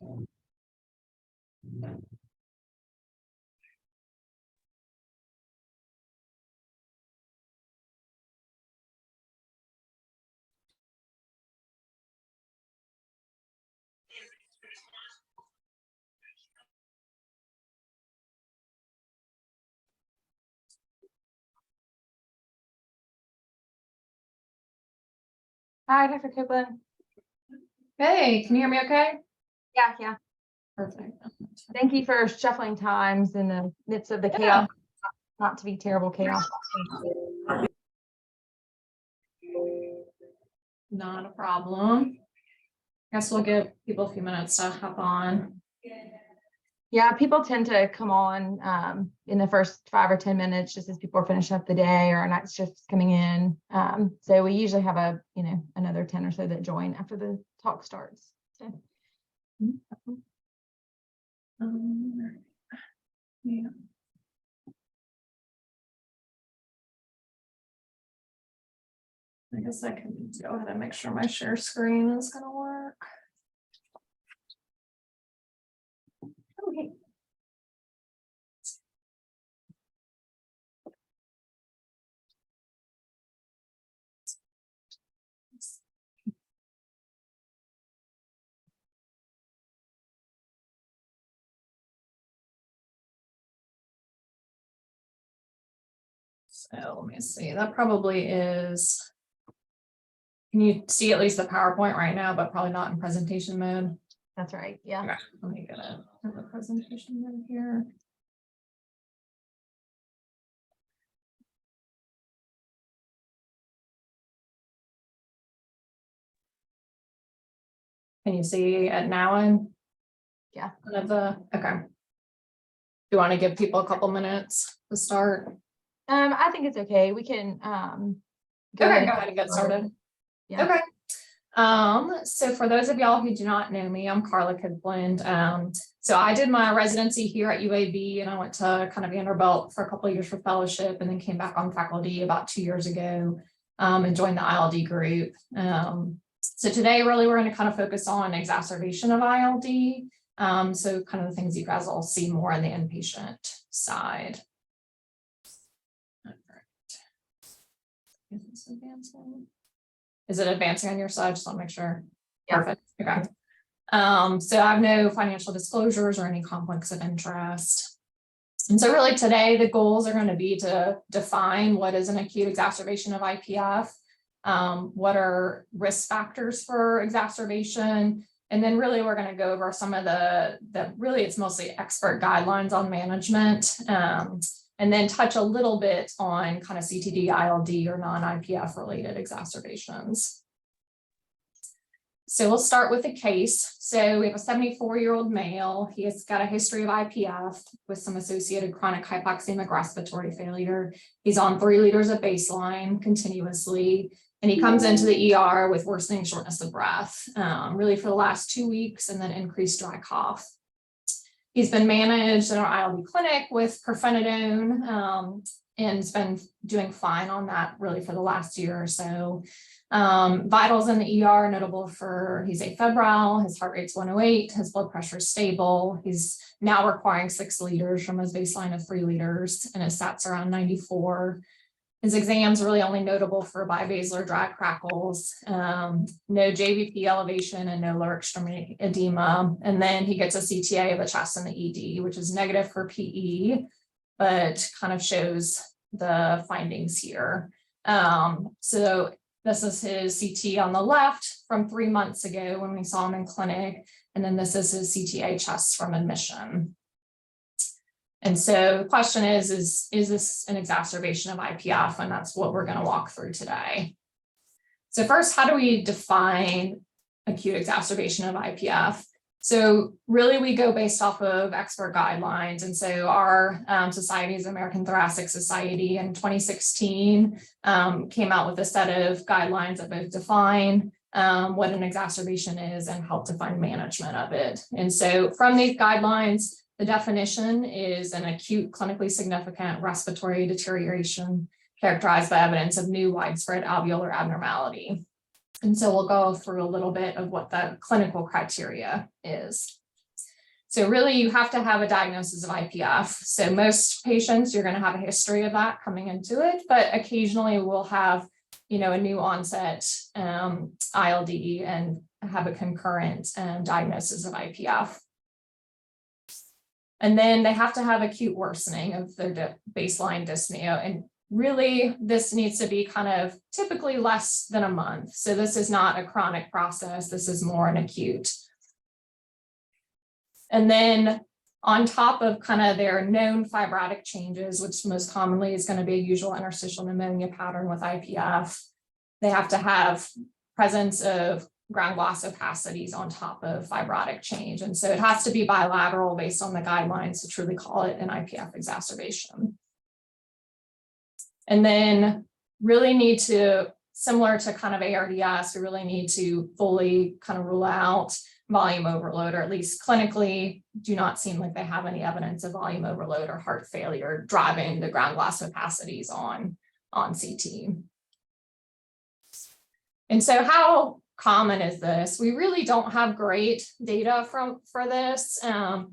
Hi, Dr. Copeland. Hey, can you hear me okay? Yeah. Perfect. Thank you for shuffling times in the midst of the chaos. Not to be terrible chaos. Not a problem. Guess we'll give people a few minutes to hop on. Yeah, people tend to come on in the first 5 or 10 minutes just as people are finishing up the day or night shifts coming in. So we usually have another 10 or so that join after the talk starts. So. Yeah. I guess I can go ahead and make sure my share screen is going to work. Okay. So let me see, that probably is, can you see at least the PowerPoint right now, but probably not in presentation mode? That's right. Yeah. Okay, let me get it in the presentation mode here. Can you see it now? And Yeah. Okay. Do you want to give people a couple minutes to start? I think it's okay. We can go ahead and get started. Yeah. Okay. So for those of y'all who do not know me, I'm Carla Copeland. So I did my residency here at UAB and I went to kind of Vanderbilt for a couple of years for fellowship and then came back on faculty about 2 years ago and joined the ILD group. So today really we're going to kind of focus on exacerbation of ILD. So kind of the things you guys will see more on the inpatient side. All right. Is this advancing? Is it advancing on your side? Just want to make sure. Yeah. Perfect. Okay. So I have no financial disclosures or any conflicts of interest. And so really today, the goals are going to be to define what is an acute exacerbation of IPF, what are risk factors for exacerbation, and then really we're going to go over some of the really it's mostly expert guidelines on management, and then touch a little bit on kind of CTD, ILD, or non-IPF related exacerbations. So we'll start with the case. So we have a 74-year-old male. He has got a history of IPF with some associated chronic hypoxemic respiratory failure. He's on 3 liters at baseline continuously. And he comes into the ER with worsening shortness of breath, really for the last 2 weeks, and then increased dry cough. He's been managed in our ILD clinic with pirfenidone and has been doing fine on that really for the last year or so. Vitals in the ER notable for he's afebrile, his heart rate's 108, his blood pressure is stable. He's now requiring 6 liters from his baseline of 3 liters, and his SAT's around 94. His exams really only notable for bibasilar dry crackles, no JVP elevation and no lower extremity edema. And then he gets a CTA of the chest and the ED, which is negative for PE, but kind of shows the findings here. So this is his CT on the left from 3 months ago when we saw him in clinic. And then this is his CTA chest from admission. And so the question is this an exacerbation of IPF? And that's what we're going to walk through today. So first, how do we define acute exacerbation of IPF? So really we go based off of expert guidelines. And so our society is American Thoracic Society in 2016 came out with a set of guidelines that both define what an exacerbation is and help define management of it. And so from these guidelines, the definition is an acute clinically significant respiratory deterioration characterized by evidence of new widespread alveolar abnormality. And so we'll go through a little bit of what the clinical criteria is. So really you have to have a diagnosis of IPF. So most patients, you're going to have a history of that coming into it, but occasionally we'll have, a new onset ILD and have a concurrent diagnosis of IPF. And then they have to have acute worsening of their baseline dyspnea. And really, this needs to be kind of typically less than a month. So this is not a chronic process. This is more an acute. And then on top of kind of their known fibrotic changes, which most commonly is going to be a usual interstitial pneumonia pattern with IPF, they have to have presence of ground glass opacities on top of fibrotic change. And so it has to be bilateral based on the guidelines to truly call it an IPF exacerbation. And then really need to, similar to kind of ARDS, we really need to fully kind of rule out volume overload, or at least clinically do not seem like they have any evidence of volume overload or heart failure driving the ground glass opacities on CT. And so how common is this? We really don't have great data for this. A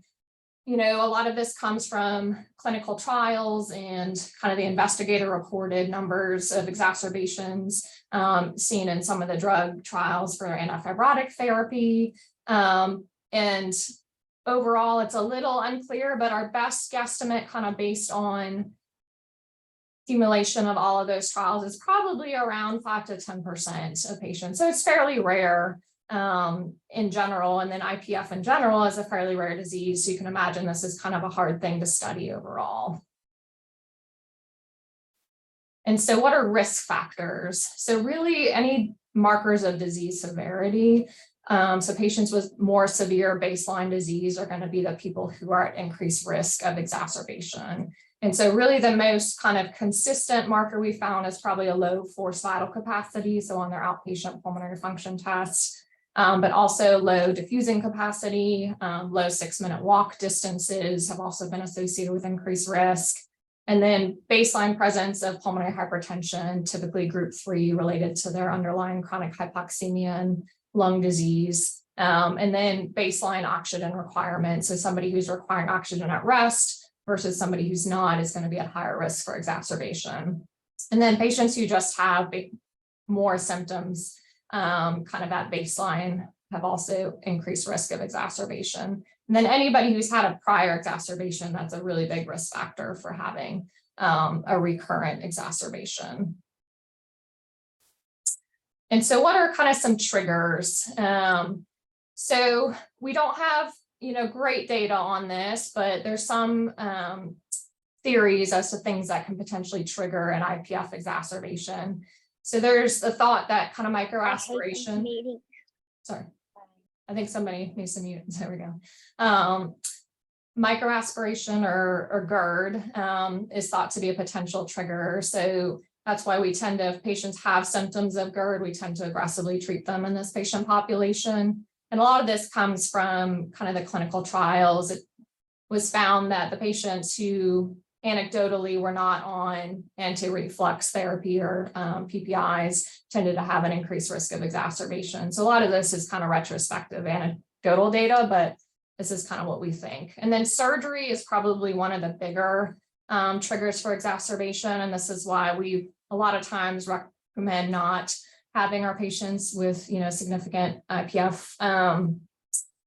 lot of this comes from clinical trials and kind of the investigator reported numbers of exacerbations seen in some of the drug trials for antifibrotic therapy. And overall, it's a little unclear, but our best guesstimate kind of based on accumulation of all of those trials is probably around 5 to 10% of patients. So it's fairly rare in general. And then IPF in general is a fairly rare disease. So you can imagine this is kind of a hard thing to study overall. And so what are risk factors? So really any markers of disease severity. So patients with more severe baseline disease are going to be the people who are at increased risk of exacerbation. And so really the most kind of consistent marker we found is probably a low forced vital capacity. So on their outpatient pulmonary function test, but also low diffusing capacity, low 6-minute walk distances have also been associated with increased risk. And then baseline presence of pulmonary hypertension, typically group 3 related to their underlying chronic hypoxemia and lung disease. And then baseline oxygen requirements. So somebody who's requiring oxygen at rest versus somebody who's not is going to be at higher risk for exacerbation. And then patients who just have more symptoms kind of at baseline have also increased risk of exacerbation. And then anybody who's had a prior exacerbation, that's a really big risk factor for having a recurrent exacerbation. And so what are kind of some triggers? So we don't have great data on this, but there's some theories as to things that can potentially trigger an IPF exacerbation. So there's the thought that kind of microaspiration. Sorry, I think somebody needs to mute. There we go. Microaspiration or GERD is thought to be a potential trigger. So that's why we tend to, if patients have symptoms of GERD, we tend to aggressively treat them in this patient population. And a lot of this comes from kind of the clinical trials. It was found that the patients who anecdotally were not on anti-reflux therapy or PPIs tended to have an increased risk of exacerbation. So a lot of this is kind of retrospective anecdotal data, but this is kind of what we think. And then surgery is probably one of the bigger triggers for exacerbation. And this is why we a lot of times recommend not having our patients with, significant IPF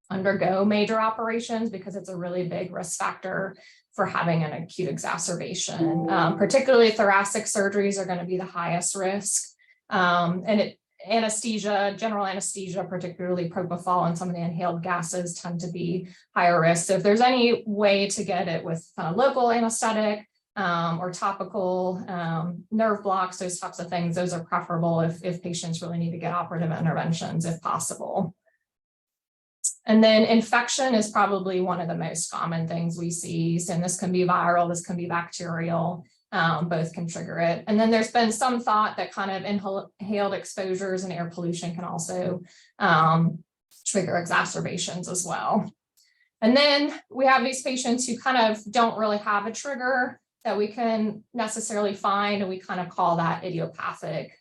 undergo major operations, because it's a really big risk factor for having an acute exacerbation. Particularly thoracic surgeries are going to be the highest risk. Anesthesia, general anesthesia, particularly propofol and some of the inhaled gases tend to be higher risk. So if there's any way to get it with local anesthetic, or topical nerve blocks, those types of things, those are preferable if patients really need to get operative interventions if possible. And then infection is probably one of the most common things we see. So this can be viral, this can be bacterial, both can trigger it. And then there's been some thought that kind of inhaled exposures and air pollution can also trigger exacerbations as well. And then we have these patients who kind of don't really have a trigger that we can necessarily find, and we kind of call that idiopathic.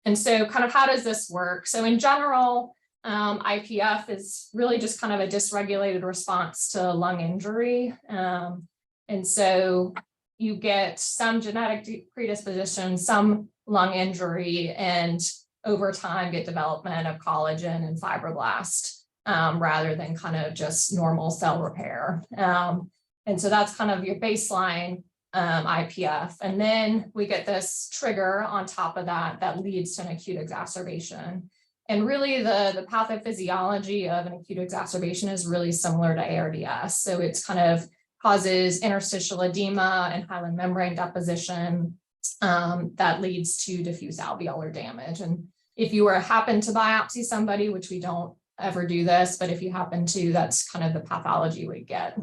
And so kind of how does this work? So in general, IPF is really just kind of a dysregulated response to lung injury. And so you get some genetic predisposition, some lung injury, and over time get development of collagen and fibroblast rather than kind of just normal cell repair. And so that's kind of your baseline IPF. And then we get this trigger on top of that that leads to an acute exacerbation. And really the pathophysiology of an acute exacerbation is really similar to ARDS. So it's kind of causes interstitial edema and hyaline membrane deposition that leads to diffuse alveolar damage. And if you happen to biopsy somebody, which we don't ever do this, but if you happen to, that's kind of the pathology we get.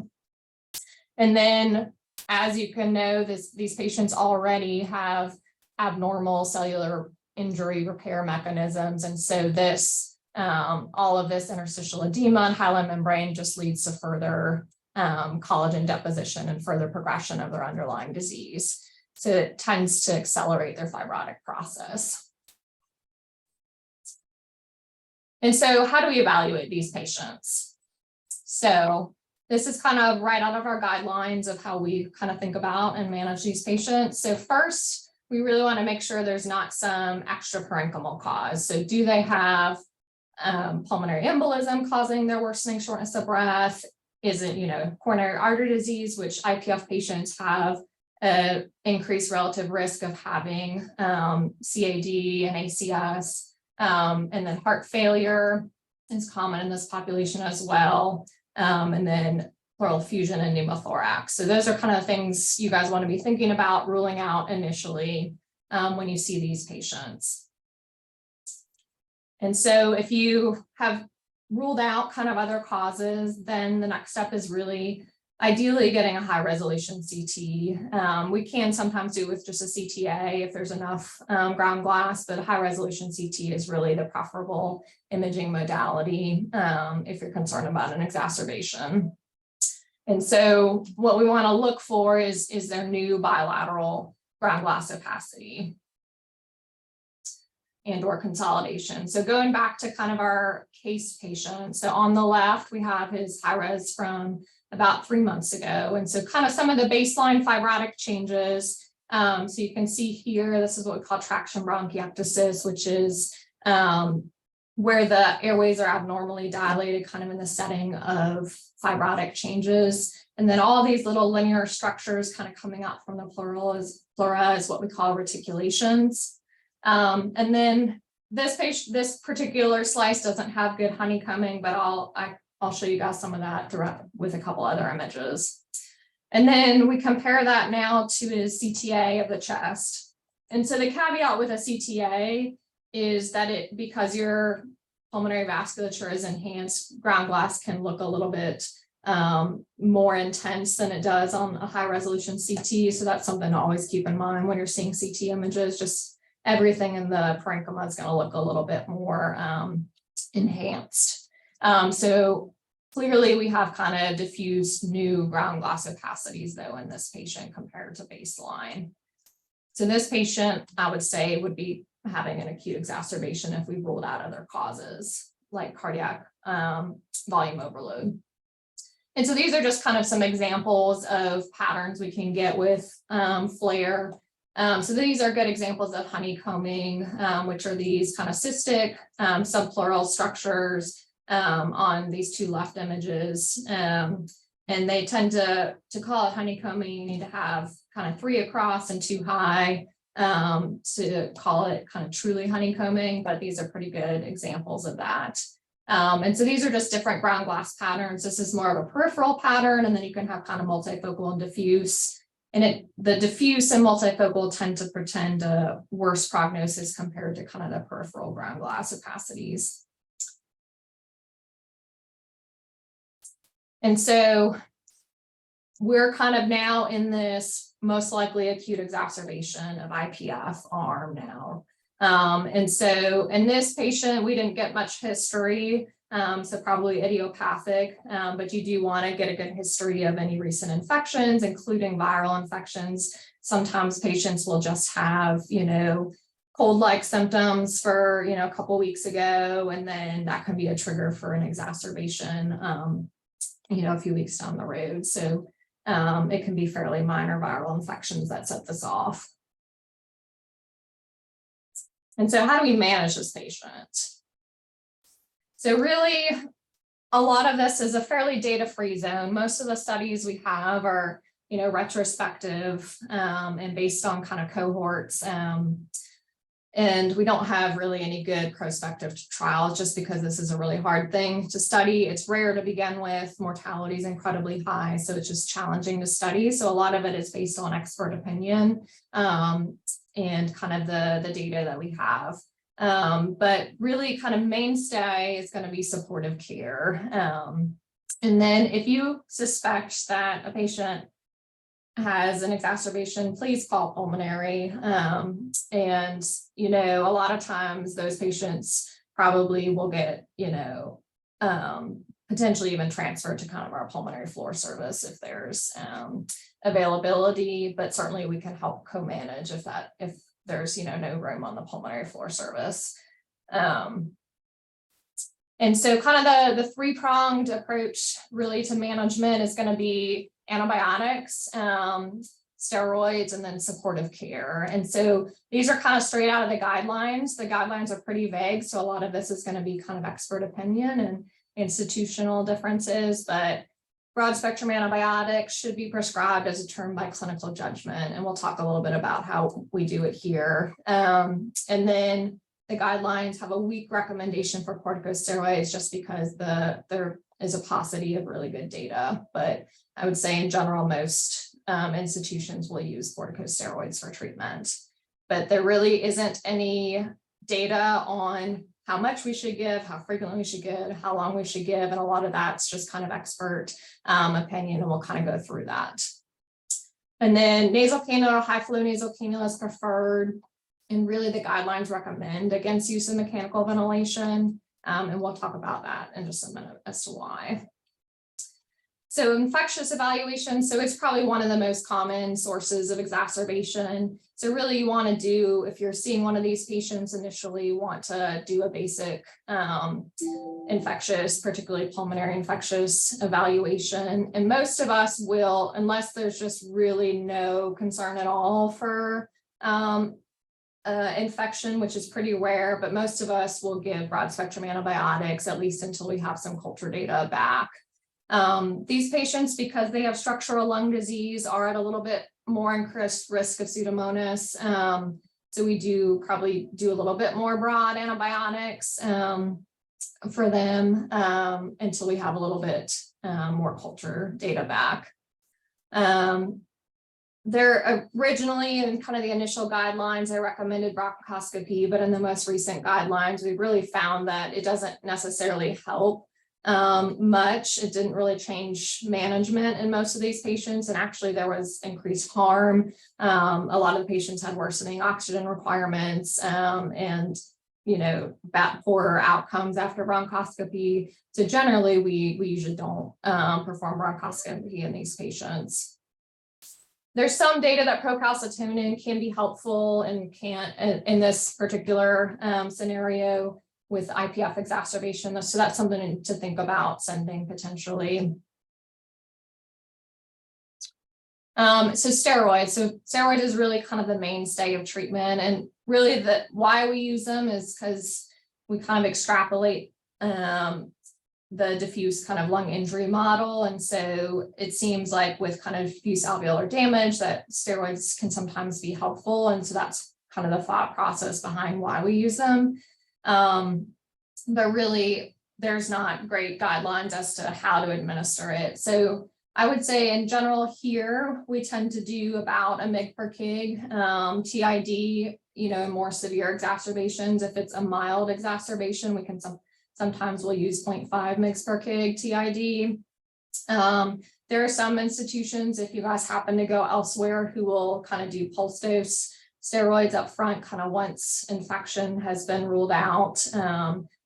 And then, as you can know, these patients already have abnormal cellular injury repair mechanisms. And so this, all of this interstitial edema and hyaline membrane just leads to further collagen deposition and further progression of their underlying disease. So it tends to accelerate their fibrotic process. And so how do we evaluate these patients? So this is kind of right out of our guidelines of how we kind of think about and manage these patients. So first, we really want to make sure there's not some extra parenchymal cause. So do they have pulmonary embolism causing their worsening shortness of breath? Is it, coronary artery disease, which IPF patients have an increased relative risk of having CAD and ACS, and then heart failure is common in this population as well, and then pleural effusion and pneumothorax. So those are kind of things you guys want to be thinking about ruling out initially when you see these patients. And so if you have ruled out kind of other causes, then the next step is really ideally getting a high resolution CT. We can sometimes do with just a CTA if there's enough ground glass, but a high resolution CT is really the preferable imaging modality if you're concerned about an exacerbation. And so what we want to look for is their new bilateral ground glass opacity and or consolidation. So going back to kind of our case patient. So on the left, we have his high res from about 3 months ago. And so kind of some of the baseline fibrotic changes. So you can see here, this is what we call traction bronchiectasis, which is where the airways are abnormally dilated kind of in the setting of fibrotic changes. And then all these little linear structures kind of coming out from the pleura is what we call reticulations. And then this particular slice doesn't have good honeycombing, but I'll show you guys some of that with a couple other images. And then we compare that now to his CTA of the chest. And so the caveat with a CTA is that because your pulmonary vasculature is enhanced, ground glass can look a little bit more intense than it does on a high resolution CT. So that's something to always keep in mind when you're seeing CT images. Just everything in the parenchyma is going to look a little bit more enhanced. So clearly we have kind of diffuse new ground glass opacities though in this patient compared to baseline. So this patient, I would say, would be having an acute exacerbation if we ruled out other causes like cardiac volume overload. And so these are just kind of some examples of patterns we can get with FLAIR. So these are good examples of honeycombing, which are these kind of cystic subpleural structures on these two left images. And they tend to call it honeycombing. You need to have kind of 3 across and 2 high to call it kind of truly honeycombing, but these are pretty good examples of that. And so these are just different ground glass patterns. This is more of a peripheral pattern, and then you can have kind of multifocal and diffuse. And the diffuse and multifocal tend to portend a worse prognosis compared to kind of the peripheral ground glass opacities. And so we're kind of now in this most likely acute exacerbation of IPF arm now. And so in this patient, we didn't get much history, so probably idiopathic, but you do want to get a good history of any recent infections, including viral infections. Sometimes patients will just have, cold-like symptoms for, a couple weeks ago, and then that can be a trigger for an exacerbation, a few weeks down the road. So it can be fairly minor viral infections that set this off. And so how do we manage this patient? So really, a lot of this is a fairly data-free zone. Most of the studies we have are, retrospective and based on kind of cohorts. And we don't have really any good prospective trials just because this is a really hard thing to study. It's rare to begin with. Mortality is incredibly high, so it's just challenging to study. So a lot of it is based on expert opinion and kind of the data that we have. But really kind of mainstay is going to be supportive care. And then if you suspect that a patient has an exacerbation, please call pulmonary. And, a lot of times those patients probably will get, potentially even transferred to kind of our pulmonary floor service if there's availability, but certainly we can help co-manage if there's, no room on the pulmonary floor service. And so kind of the three-pronged approach really to management is going to be antibiotics, steroids, and then supportive care. And so these are kind of straight out of the guidelines. The guidelines are pretty vague, so a lot of this is going to be kind of expert opinion and institutional differences, but broad spectrum antibiotics should be prescribed as a term by clinical judgment. And we'll talk a little bit about how we do it here. And then the guidelines have a weak recommendation for corticosteroids just because there is a paucity of really good data. But I would say in general, most institutions will use corticosteroids for treatment. But there really isn't any data on how much we should give, how frequently we should give, how long we should give. And a lot of that's just kind of expert opinion, and we'll kind of go through that. And then nasal cannula, high flow nasal cannula is preferred. And really the guidelines recommend against use of mechanical ventilation. And we'll talk about that in just a minute as to why. So infectious evaluation, so it's probably one of the most common sources of exacerbation. So really you want to do, if you're seeing one of these patients initially, you want to do a basic infectious, particularly pulmonary infectious evaluation. And most of us will, unless there's just really no concern at all for infection, which is pretty rare, but most of us will give broad spectrum antibiotics, at least until we have some culture data back. These patients, because they have structural lung disease, are at a little bit more increased risk of Pseudomonas. So we do probably do a little bit more broad antibiotics for them until we have a little bit more culture data back. They're originally in kind of the initial guidelines, they recommended bronchoscopy, but in the most recent guidelines, we really found that it doesn't necessarily help much. It didn't really change management in most of these patients. And actually there was increased harm. A lot of the patients had worsening oxygen requirements and, poorer outcomes after bronchoscopy. So generally we usually don't perform bronchoscopy in these patients. There's some data that procalcitonin can be helpful and can't in this particular scenario with IPF exacerbation. So that's something to think about sending potentially. So steroids. So steroid is really kind of the mainstay of treatment, and really why we use them is because we kind of extrapolate the diffuse kind of lung injury model. And so it seems like with kind of diffuse alveolar damage that steroids can sometimes be helpful. And so that's kind of the thought process behind why we use them. But really there's not great guidelines as to how to administer it. So I would say in general here, we tend to do about a mg per kg, TID, in more severe exacerbations. If it's a mild exacerbation, we can sometimes we'll use 0.5 mg per kg TID. There are some institutions, if you guys happen to go elsewhere, who will kind of do pulse dose steroids up front, kind of once infection has been ruled out.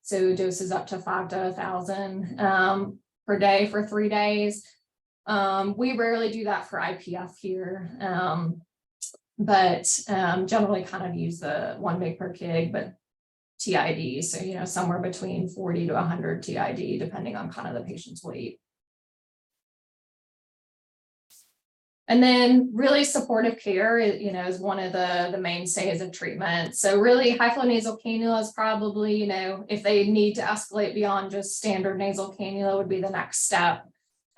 So doses up to 5 to 1,000 per day for 3 days. We rarely do that for IPF here. but generally kind of use the 1 mg per kg, but TID. So, you know, somewhere between 40 to 100 TID, depending on kind of the patient's weight. And then really supportive care, you know, is one of the mainstays of treatment. So really high flow nasal cannula is probably, you know, if they need to escalate beyond just standard nasal cannula would be the next step.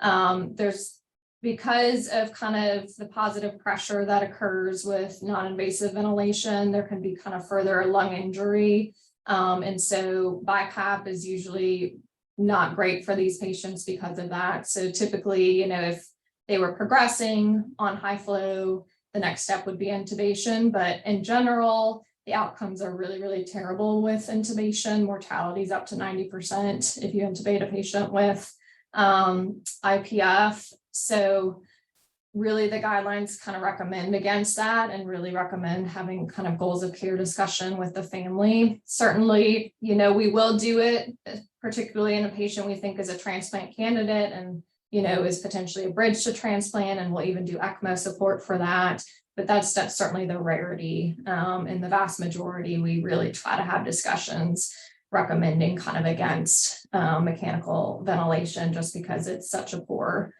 There's, because of kind of the positive pressure that occurs with non-invasive ventilation, there can be kind of further lung injury. And so BiPAP is usually not great for these patients because of that. So typically, you know, if they were progressing on high flow, the next step would be intubation. But in general, the outcomes are really, really terrible with intubation. Mortality is up to 90% if you intubate a patient with IPF. So really the guidelines kind of recommend against that and really recommend having kind of goals of care discussion with the family. Certainly, you know, we will do it, particularly in a patient we think is a transplant candidate and, you know, is potentially a bridge to transplant, and we'll even do ECMO support for that. But that's certainly the rarity. In the vast majority, we really try to have discussions recommending kind of against mechanical ventilation, just because it's such a poor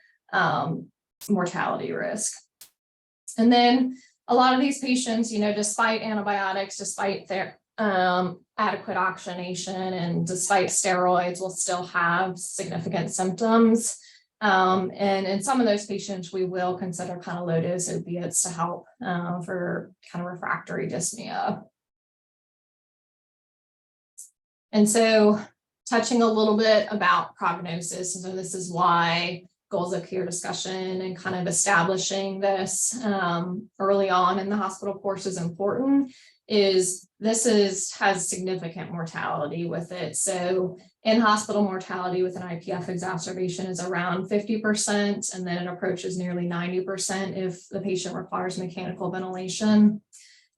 mortality risk. And then a lot of these patients, you know, despite antibiotics, despite their adequate oxygenation, and despite steroids, will still have significant symptoms. And in some of those patients, we will consider kind of low dose opiates to help for kind of refractory dyspnea. And so touching a little bit about prognosis, and so this is why goals of care discussion and kind of establishing this early on in the hospital course is important, is this has significant mortality with it. So in hospital mortality with an IPF exacerbation is around 50%, and then it approaches nearly 90% if the patient requires mechanical ventilation.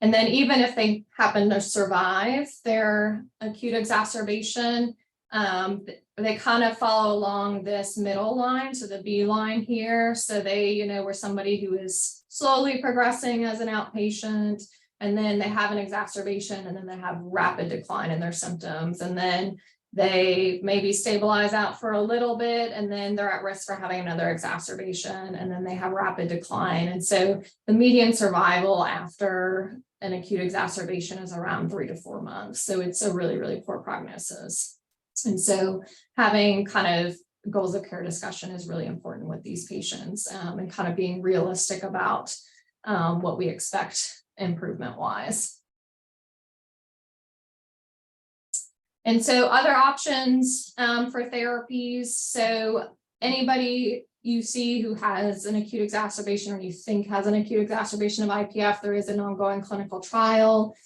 And then even if they happen to survive their acute exacerbation, they kind of follow along this middle line, so the B line here. So they, you know, were somebody who is slowly progressing as an outpatient, and then they have an exacerbation, and then they have rapid decline in their symptoms, and then they maybe stabilize out for a little bit, and then they're at risk for having another exacerbation, and then they have rapid decline. And so the median survival after an acute exacerbation is around 3 to 4 months. So it's a really, really poor prognosis. And so having kind of goals of care discussion is really important with these patients, and kind of being realistic about what we expect improvement wise. And so other options for therapies. So anybody you see who has an acute exacerbation, or you think has an acute exacerbation of IPF, there is an ongoing clinical trial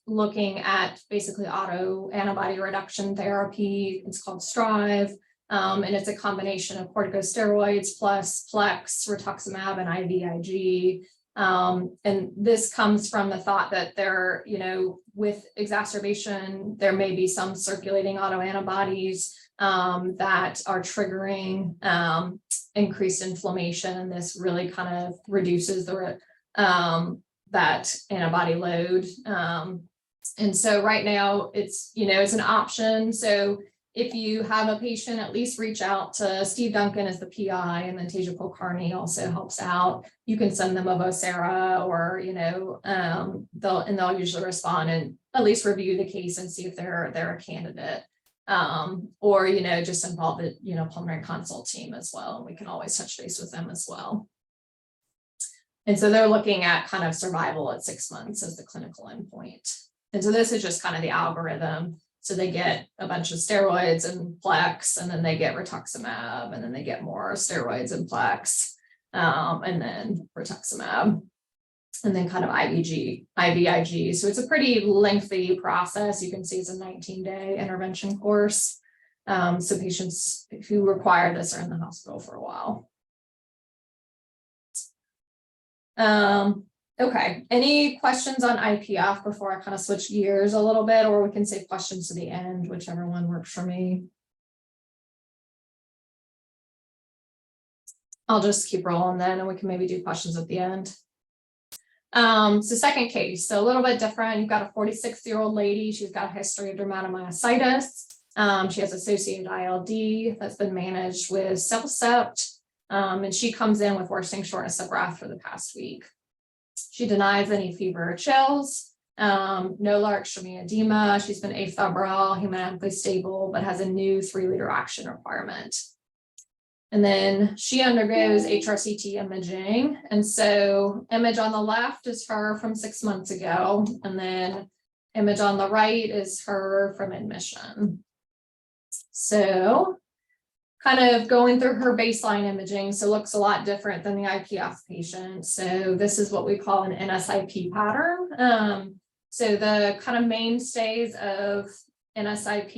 looking at basically auto antibody reduction therapy. It's called STRIVE, and it's a combination of corticosteroids plus Plex, rituximab, and IVIG. And this comes from the thought that there, you know, with exacerbation, there may be some circulating autoantibodies that are triggering increased inflammation, and this really kind of reduces the that antibody load. And so right now it's, you know, it's an option. So if you have a patient, at least reach out to Steve Duncan as the PI, and then Teja Kulkarni also helps out. You can send them a Vocera, or, you know, they'll usually respond and at least review the case and see if they're a candidate. Or, you know, just involve the, you know, pulmonary consult team as well. And we can always touch base with them as well. And so they're looking at kind of survival at 6 months as the clinical endpoint. And so this is just kind of the algorithm. So they get a bunch of steroids and Plex, and then they get rituximab, and then they get more steroids and Plex, and then rituximab, and then kind of IVIG. So it's a pretty lengthy process. You can see it's a 19-day intervention course. So patients who require this are in the hospital for a while. Okay, any questions on IPF before I kind of switch gears a little bit, or we can save questions to the end, whichever one works for me. I'll just keep rolling then, and we can maybe do questions at the end. So second case, so a little bit different. You've got a 46-year-old lady. She's got a history of dermatomyositis. She has associated ILD that's been managed with Cellcept. And she comes in with worsening shortness of breath for the past week. She denies any fever or chills, no lower extremity edema. She's been afebrile, hemodynamically stable, but has a new 3-liter oxygen requirement. And then she undergoes HRCT imaging. And so image on the left is her from 6 months ago. And then image on the right is her from admission. So kind of going through her baseline imaging, so looks a lot different than the IPF patient. So this is what we call an NSIP pattern. So the kind of mainstays of NSIP,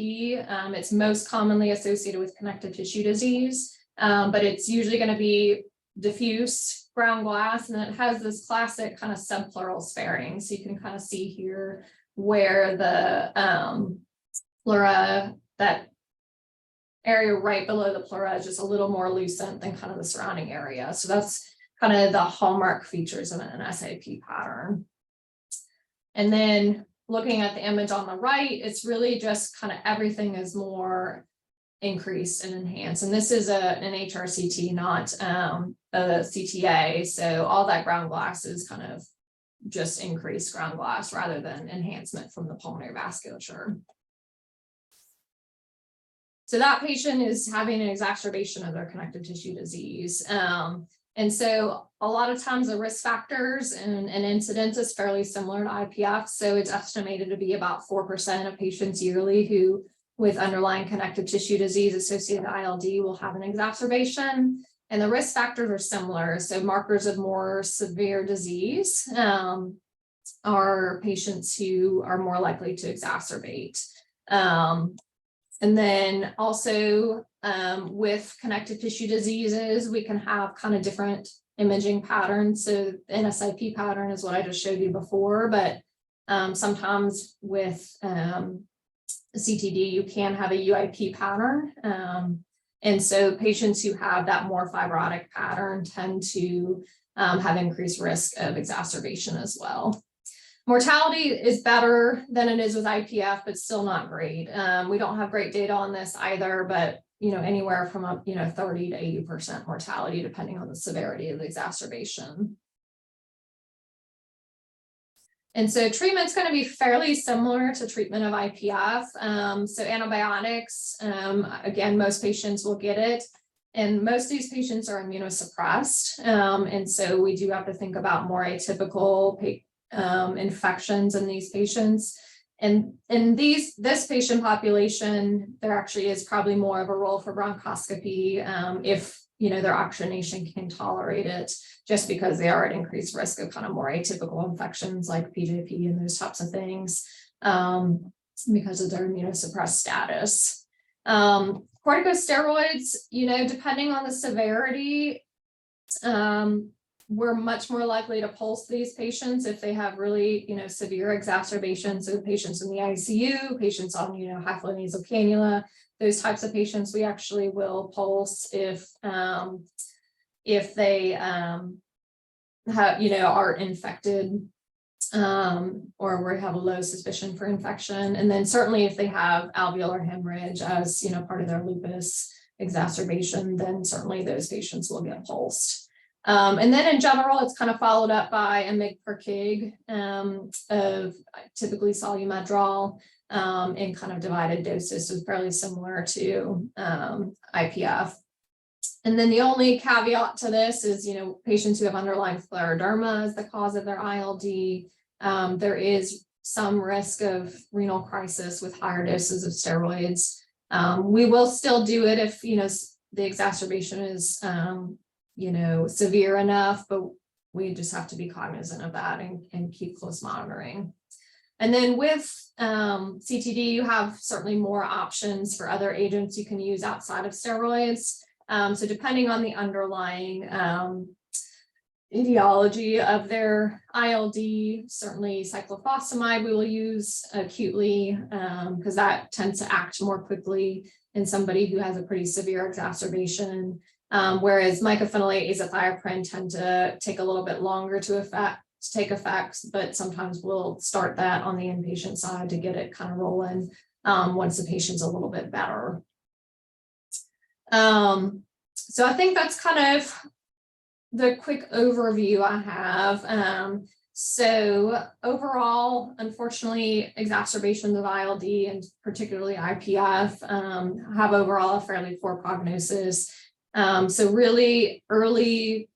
it's most commonly associated with connective tissue disease, but it's usually going to be diffuse ground glass, and it has this classic kind of subpleural sparing. So you can kind of see here where the pleura, that area right below the pleura, is just a little more lucent than kind of the surrounding area. So that's kind of the hallmark features of an NSIP pattern. And then looking at the image on the right, it's really just kind of everything is more increased and enhanced. And this is an HRCT, not a CTA. So all that ground glass is kind of just increased ground glass rather than enhancement from the pulmonary vasculature. So that patient is having an exacerbation of their connective tissue disease. And so a lot of times the risk factors and incidence is fairly similar to IPF. So it's estimated to be about 4% of patients yearly who with underlying connective tissue disease associated ILD will have an exacerbation. And the risk factors are similar. So markers of more severe disease are patients who are more likely to exacerbate. And then also with connective tissue diseases, we can have kind of different imaging patterns. So the NSIP pattern is what I just showed you before, but sometimes with CTD, you can have a UIP pattern. And so patients who have that more fibrotic pattern tend to have increased risk of exacerbation as well. Mortality is better than it is with IPF, but still not great. We don't have great data on this either, but anywhere from 30 to 80% mortality, depending on the severity of the exacerbation. And so treatment's going to be fairly similar to treatment of IPF. So antibiotics, again, most patients will get it. And most of these patients are immunosuppressed. And so we do have to think about more atypical infections in these patients. And in this patient population, there actually is probably more of a role for bronchoscopy if their oxygenation can tolerate it, just because they are at increased risk of kind of more atypical infections like PJP and those types of things because of their immunosuppressed status. Corticosteroids, depending on the severity, we're much more likely to pulse these patients if they have really, severe exacerbations. So patients in the ICU, patients on, high flow nasal cannula, those types of patients, we actually will pulse if they have, are infected or we have a low suspicion for infection. And then certainly if they have alveolar hemorrhage as, part of their lupus exacerbation, then certainly those patients will get pulsed. And then in general, it's kind of followed up by a mg per kg of typically solumedrol in kind of divided doses, so fairly similar to IPF. And then the only caveat to this is, patients who have underlying scleroderma as the cause of their ILD, there is some risk of renal crisis with higher doses of steroids. We will still do it if, the exacerbation is severe enough, but we just have to be cognizant of that and keep close monitoring. And then with CTD, you have certainly more options for other agents you can use outside of steroids. So depending on the underlying etiology of their ILD, certainly cyclophosphamide we will use acutely because that tends to act more quickly in somebody who has a pretty severe exacerbation. Whereas mycophenolate, azathioprine tend to take a little bit longer to to take effect, but sometimes we'll start that on the inpatient side to get it kind of rolling once the patient's a little bit better. So I think that's kind of the quick overview I have. So overall, unfortunately, exacerbations of ILD and particularly IPF have overall a fairly poor prognosis. So really early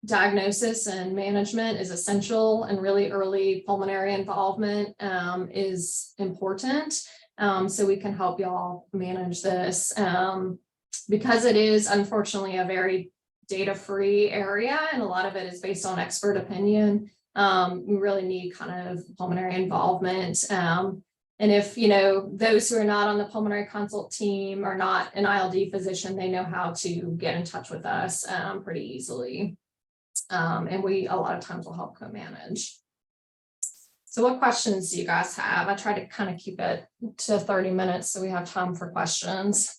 diagnosis and management is essential, and really early pulmonary involvement is important. So we can help y'all manage this. Because it is unfortunately a very data-free area, and a lot of it is based on expert opinion, we really need kind of pulmonary involvement. And if, you know, those who are not on the pulmonary consult team are not an ILD physician, they know how to get in touch with us pretty easily. And we, a lot of times, will help co-manage. So what questions do you guys have? I try to kind of keep it to 30 minutes so we have time for questions.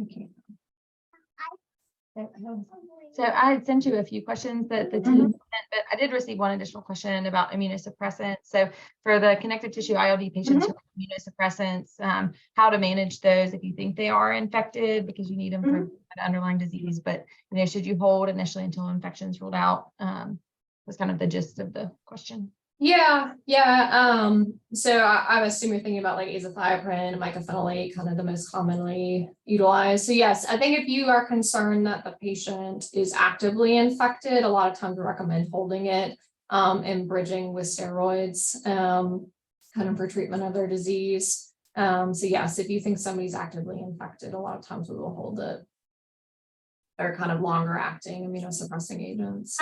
Okay. So I had sent you a few questions that the team sent, but I did receive one additional question about immunosuppressants. So for the connective tissue ILD patients who are immunosuppressants, how to manage those if you think they are infected, because you need them for the underlying disease, but you know, should you hold initially until infection's ruled out? Was kind of the gist of the question. Yeah. So I assume you're thinking about like azathioprine, mycophenolate, kind of the most commonly utilized. So yes, I think if you are concerned that the patient is actively infected, a lot of times we recommend holding it and bridging with steroids, kind of for treatment of their disease. So yes, if you think somebody's actively infected, a lot of times we will hold it. They're kind of longer acting immunosuppressing agents.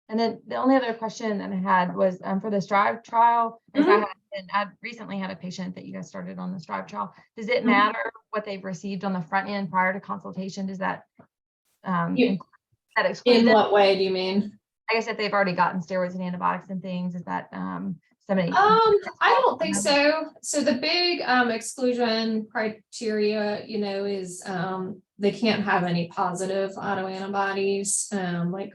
And then the only other question that I had was for the STRIVE trial. I recently had a patient that you guys started on the STRIVE trial. Does it matter what they've received on the front end prior to consultation? Does that in what way do you mean? I guess if they've already gotten steroids and antibiotics and things, is that somebody? I don't think so. So the big exclusion criteria, you know, is they can't have any positive autoantibodies. Like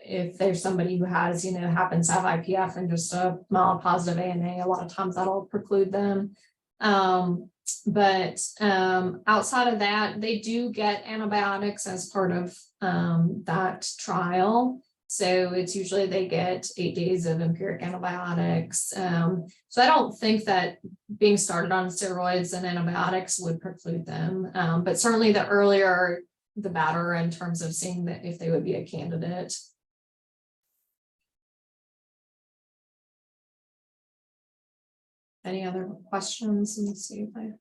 if there's somebody who has, you know, happens to have IPF and just a mild positive ANA, a lot of times that'll preclude them. But outside of that, they do get antibiotics as part of that trial. So it's usually they get 8 days of empiric antibiotics. So I don't think that being started on steroids and antibiotics would preclude them. But certainly the earlier, the better in terms of seeing that if they would be a candidate. Any other questions? Let me see if I.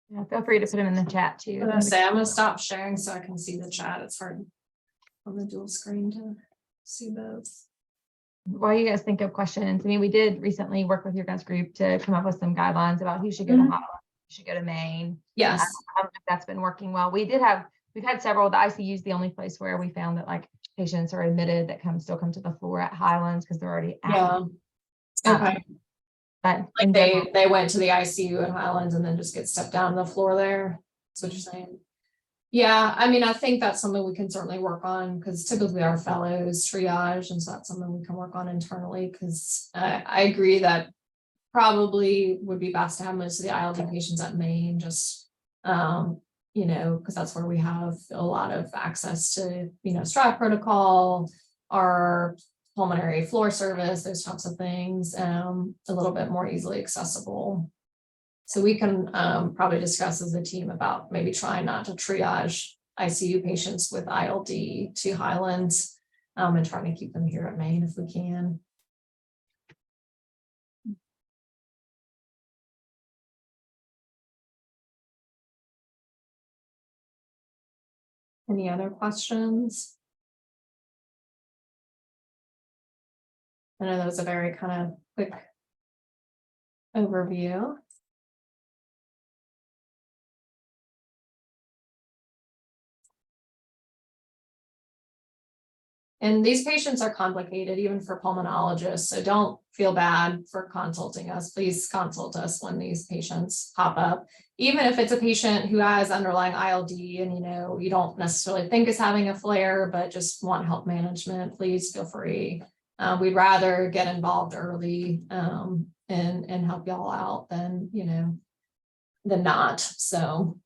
Yeah, feel free to put them in the chat too. I'm gonna stop sharing so I can see the chat. It's hard on the dual screen to see both. While you guys think of questions, I mean, we did recently work with your guys' group to come up with some guidelines about who should go to Holland, who should go to Maine. Yes, I don't know if that's been working well. We've had several. The ICU is the only place where we found that like patients are admitted that still come to the floor at Highlands because they're already at okay. But Like they went to the ICU at Highlands and then just get stepped down to the floor there. That's what you're saying. Yeah, I mean, I think that's something we can certainly work on because typically our fellows triage, and so that's something we can work on internally. Because I agree that probably would be best to have most of the ILD patients at Maine, just you know, because that's where we have a lot of access to, you know, STRIVE protocol, our pulmonary floor service, those types of things, a little bit more easily accessible. So we can probably discuss as a team about maybe trying not to triage ICU patients with ILD to Highlands and trying to keep them here at Maine if we can. Any other questions? I know that was a very kind of quick overview. And these patients are complicated even for pulmonologists, so don't feel bad for consulting us. Please consult us when these patients pop up. Even if it's a patient who has underlying ILD and you don't necessarily think is having a flare, but just want help management, please feel free. We'd rather get involved early and help y'all out than not. So.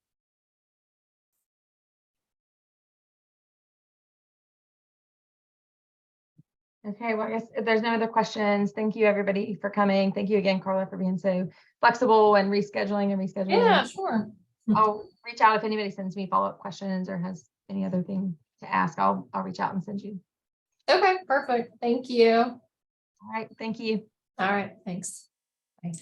Okay, well, I guess if there's no other questions, thank you everybody for coming. Thank you again, Carla, for being so flexible and rescheduling. Yeah, sure. I'll reach out if anybody sends me follow-up questions or has any other thing to ask. I'll reach out and send you. Okay, perfect. Thank you. All right, thank you. All right, thanks. Bye.